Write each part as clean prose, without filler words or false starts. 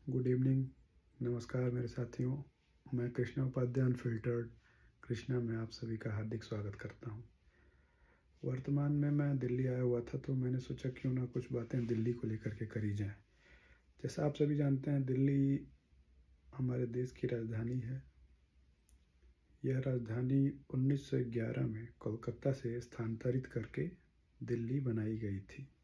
Good evening, नमस्कार मेरे साथियों। मैं कृष्णा उपाध्याय अनफिल्टर्ड कृष्णा में आप सभी का हार्दिक स्वागत करता हूं। वर्तमान में मैं दिल्ली आया हुआ था तो मैंने सोचा क्यों ना कुछ बातें दिल्ली को लेकर के करी जाएं। जैसा आप सभी जानते हैं, दिल्ली हमारे देश की राजधानी है। यह राजधानी 1911 में कोलकाता से स्थानांतरित करके दिल्ली बनाई गई थी।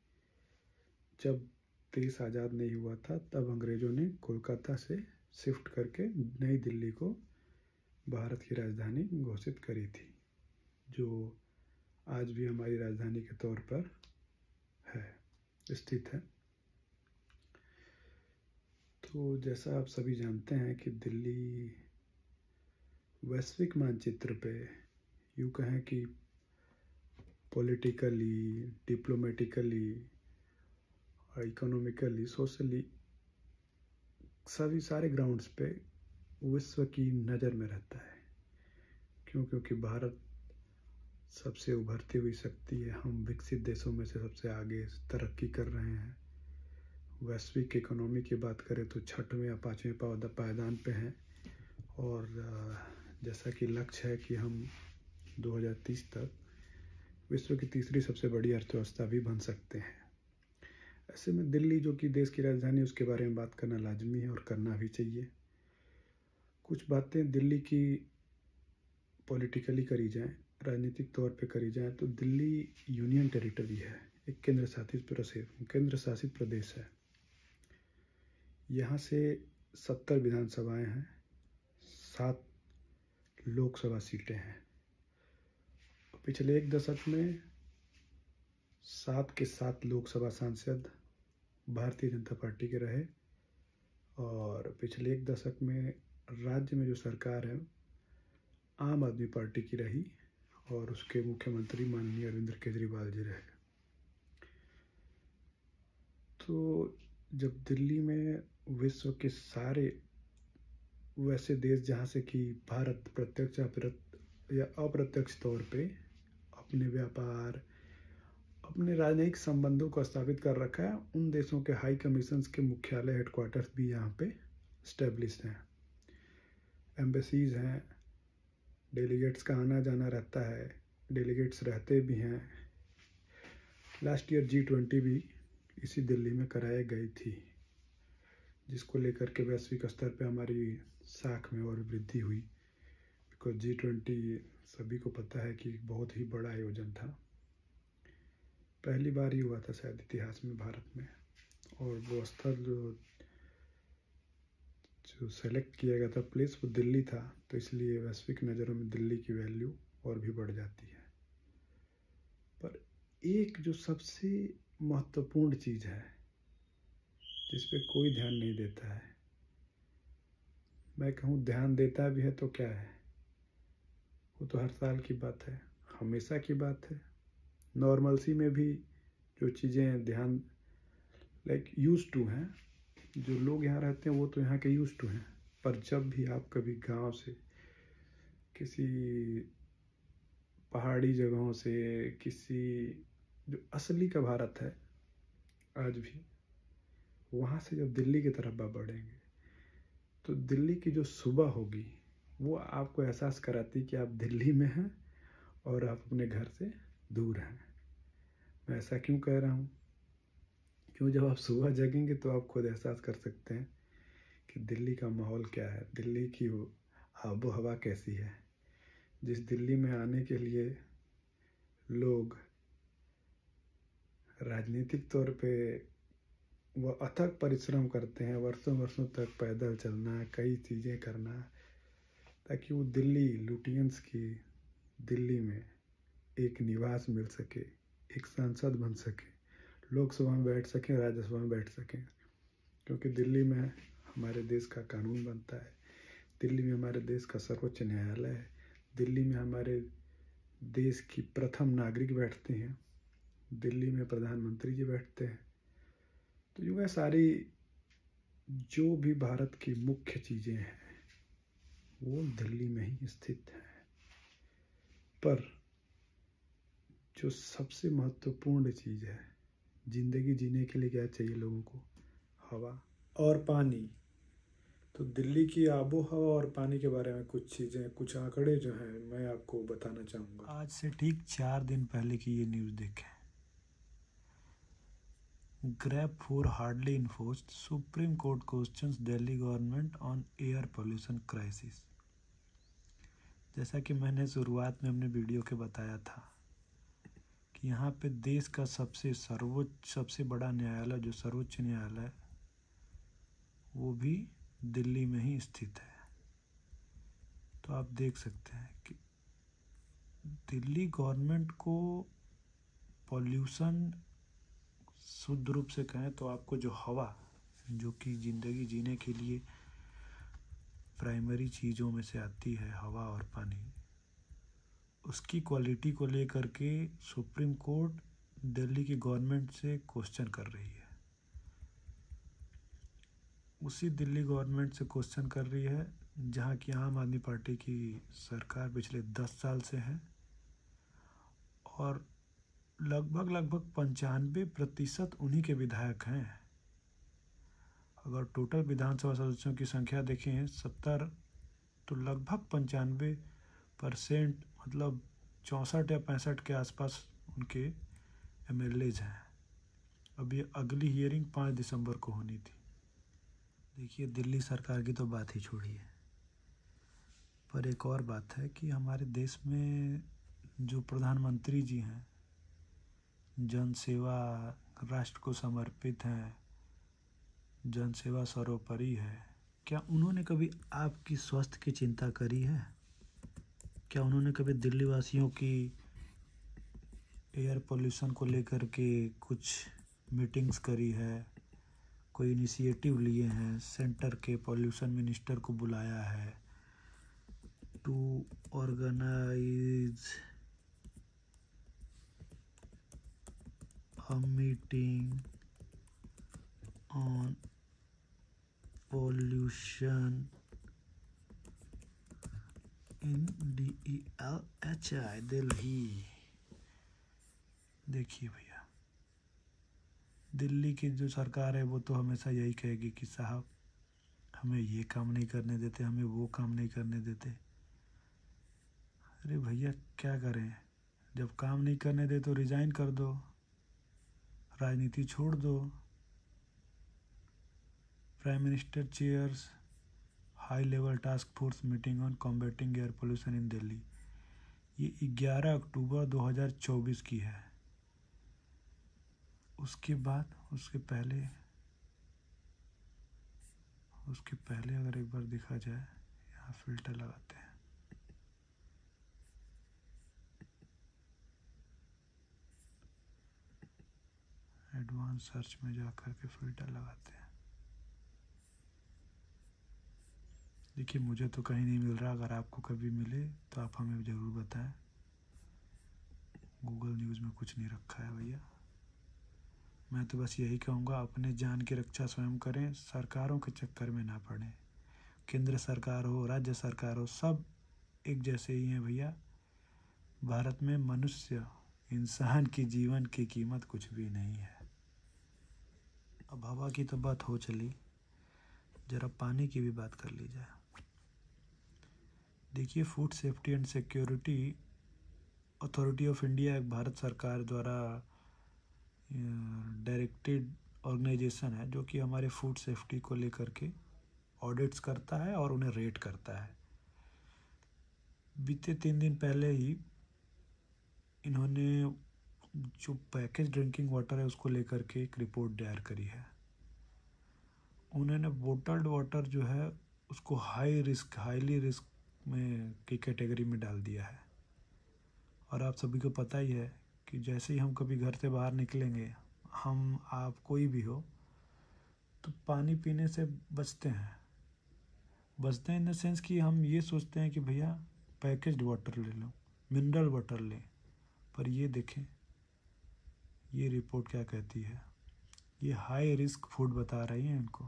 जब देश आज़ाद नहीं हुआ था तब अंग्रेज़ों ने कोलकाता से शिफ्ट करके नई दिल्ली को भारत की राजधानी घोषित करी थी, जो आज भी हमारी राजधानी के तौर पर स्थित है। तो जैसा आप सभी जानते हैं कि दिल्ली वैश्विक मानचित्र पे यूँ कहें कि पॉलिटिकली, डिप्लोमेटिकली, इकोनॉमिकली, सोशली सभी सारे ग्राउंड्स पे विश्व की नज़र में रहता है। क्योंकि भारत सबसे उभरती हुई शक्ति है। हम विकसित देशों में से सबसे आगे तरक्की कर रहे हैं। वैश्विक इकोनॉमी की बात करें तो 6वें या 5वें पायदान पे हैं, और जैसा कि लक्ष्य है कि हम 2030 तक विश्व की तीसरी सबसे बड़ी अर्थव्यवस्था भी बन सकते हैं। ऐसे में दिल्ली, जो कि देश की राजधानी, उसके बारे में बात करना लाजमी है और करना भी चाहिए। कुछ बातें दिल्ली की पॉलिटिकली करी जाएं, राजनीतिक तौर पे करी जाए तो दिल्ली यूनियन टेरिटरी है, एक केंद्र शासित प्रदेश है। यहाँ से 70 विधानसभाएं हैं, 7 लोकसभा सीटें हैं। पिछले एक दशक में 7 के 7 लोकसभा सांसद भारतीय जनता पार्टी के रहे, और पिछले एक दशक में राज्य में जो सरकार है आम आदमी पार्टी की रही, और उसके मुख्यमंत्री माननीय अरविंद केजरीवाल जी रहे। तो जब दिल्ली में विश्व के सारे वैसे देश जहाँ से कि भारत प्रत्यक्ष या अप्रत्यक्ष तौर पे अपने व्यापार, अपने राजनयिक संबंधों को स्थापित कर रखा है, उन देशों के हाई कमीशंस के मुख्यालय, हेडक्वार्टर्स भी यहाँ पे स्टैब्लिश्ड हैं। एम्बेसीज हैं, डेलीगेट्स का आना जाना रहता है, डेलीगेट्स रहते भी हैं। लास्ट ईयर G20 भी इसी दिल्ली में कराई गई थी, जिसको लेकर के वैश्विक स्तर पे हमारी साख में और वृद्धि हुई। बिकॉज G20 सभी को पता है कि बहुत ही बड़ा आयोजन था। पहली बार ही हुआ था शायद इतिहास में भारत में, और वो स्थल जो सेलेक्ट किया गया था प्लेस, वो दिल्ली था। तो इसलिए वैश्विक नज़रों में दिल्ली की वैल्यू और भी बढ़ जाती है। पर एक जो सबसे महत्वपूर्ण चीज़ है जिस पे कोई ध्यान नहीं देता है, मैं कहूँ ध्यान देता भी है तो क्या है, वो तो हर साल की बात है, हमेशा की बात है। नॉर्मलसी में भी जो चीज़ें ध्यान यूज टू हैं, जो लोग यहाँ रहते हैं वो तो यहाँ के यूज टू हैं, पर जब भी आप कभी गांव से, किसी पहाड़ी जगहों से, किसी जो असली का भारत है आज भी, वहाँ से जब दिल्ली की तरफ बढ़ेंगे तो दिल्ली की जो सुबह होगी वो आपको एहसास कराती कि आप दिल्ली में हैं और आप अपने घर से दूर हैं। मैं ऐसा क्यों कह रहा हूँ? क्यों, जब आप सुबह जगेंगे तो आप खुद एहसास कर सकते हैं कि दिल्ली का माहौल क्या है, दिल्ली की आबो हवा कैसी है। जिस दिल्ली में आने के लिए लोग राजनीतिक तौर पे वो अथक परिश्रम करते हैं, वर्षों वर्षों तक पैदल चलना, कई चीज़ें करना, ताकि वो दिल्ली लुटियंस की दिल्ली में एक निवास मिल सके, एक सांसद बन सके, लोकसभा में बैठ सकें, राज्यसभा में बैठ सकें। क्योंकि दिल्ली में हमारे देश का कानून बनता है, दिल्ली में हमारे देश का सर्वोच्च न्यायालय है, दिल्ली में हमारे देश की प्रथम नागरिक बैठते हैं, दिल्ली में प्रधानमंत्री जी बैठते हैं। तो ये सारी जो भी भारत की मुख्य चीज़ें हैं वो दिल्ली में ही स्थित है। पर जो सबसे महत्वपूर्ण चीज़ है, ज़िंदगी जीने के लिए क्या चाहिए लोगों को? हवा और पानी। तो दिल्ली की आबो हवा और पानी के बारे में कुछ चीज़ें, कुछ आंकड़े जो हैं मैं आपको बताना चाहूँगा। आज से ठीक 4 दिन पहले की ये न्यूज़ देखें। Grab for hardly enforced, supreme court questions Delhi government on air pollution crisis. जैसा कि मैंने शुरुआत में अपने वीडियो के बताया था कि यहाँ पे देश का सबसे बड़ा न्यायालय, जो सर्वोच्च न्यायालय, वो भी दिल्ली में ही स्थित है। तो आप देख सकते हैं कि दिल्ली गवर्नमेंट को पॉल्यूशन, शुद्ध रूप से कहें तो आपको जो हवा, जो कि ज़िंदगी जीने के लिए प्राइमरी चीज़ों में से आती है, हवा और पानी, उसकी क्वालिटी को लेकर के सुप्रीम कोर्ट दिल्ली की गवर्नमेंट से क्वेश्चन कर रही है। उसी दिल्ली गवर्नमेंट से क्वेश्चन कर रही है जहाँ की आम आदमी पार्टी की सरकार पिछले 10 साल से है और लगभग 95% उन्हीं के विधायक हैं। अगर टोटल विधानसभा सदस्यों की संख्या देखें 70, तो लगभग 95%, मतलब 64 या 65 के आसपास उनके MLAs हैं। अब ये अगली हियरिंग 5 दिसंबर को होनी थी। देखिए, दिल्ली सरकार की तो बात ही छोड़िए, पर एक और बात है कि हमारे देश में जो प्रधानमंत्री जी हैं, जन सेवा राष्ट्र को समर्पित हैं, जन सेवा सर्वोपरि है, क्या उन्होंने कभी आपकी स्वास्थ्य की चिंता करी है? क्या उन्होंने कभी दिल्ली वासियों की एयर पोल्यूशन को लेकर के कुछ मीटिंग्स करी है, कोई इनिशिएटिव लिए हैं, सेंटर के पॉल्यूशन मिनिस्टर को बुलाया है to organise a meeting on pollution in DELHI Delhi? देखिए भैया, दिल्ली की जो सरकार है वो तो हमेशा यही कहेगी कि साहब हमें ये काम नहीं करने देते, हमें वो काम नहीं करने देते। अरे भैया, क्या करें? जब काम नहीं करने दे तो रिजाइन कर दो, राजनीति छोड़ दो। Prime minister chairs high level task force meeting on combating air pollution in Delhi. ये 11 अक्टूबर 2024 की है। उसके बाद उसके पहले अगर एक बार देखा जाए, यहाँ फिल्टर लगाते हैं, एडवांस सर्च में जा कर के फिल्टर लगाते हैं। देखिए, मुझे तो कहीं नहीं मिल रहा, अगर आपको कभी मिले तो आप हमें ज़रूर बताएं। गूगल न्यूज़ में कुछ नहीं रखा है भैया। मैं तो बस यही कहूँगा, अपने जान की रक्षा स्वयं करें, सरकारों के चक्कर में ना पड़ें। केंद्र सरकार हो, राज्य सरकार हो, सब एक जैसे ही हैं भैया। भारत में मनुष्य, इंसान की जीवन की कीमत कुछ भी नहीं है। अब हवा की तो बात हो चली, ज़रा पानी की भी बात कर ली जाए। देखिए, food safety and security authority of India एक भारत सरकार द्वारा डायरेक्टेड ऑर्गेनाइजेशन है जो कि हमारे फूड सेफ्टी को लेकर के ऑडिट्स करता है और उन्हें रेट करता है। बीते 3 दिन पहले ही इन्होंने जो पैकेज ड्रिंकिंग वाटर है उसको लेकर के एक रिपोर्ट दायर करी है। उन्होंने बोटल्ड वाटर जो है उसको हाईली रिस्क में की कैटेगरी में डाल दिया है। और आप सभी को पता ही है कि जैसे ही हम कभी घर से बाहर निकलेंगे, हम आप कोई भी हो, तो पानी पीने से बचते हैं इन द सेंस कि हम ये सोचते हैं कि भैया पैकेज्ड वाटर ले लो, मिनरल वाटर लें। पर ये देखें, ये रिपोर्ट क्या कहती है, ये हाई रिस्क फूड बता रही है इनको।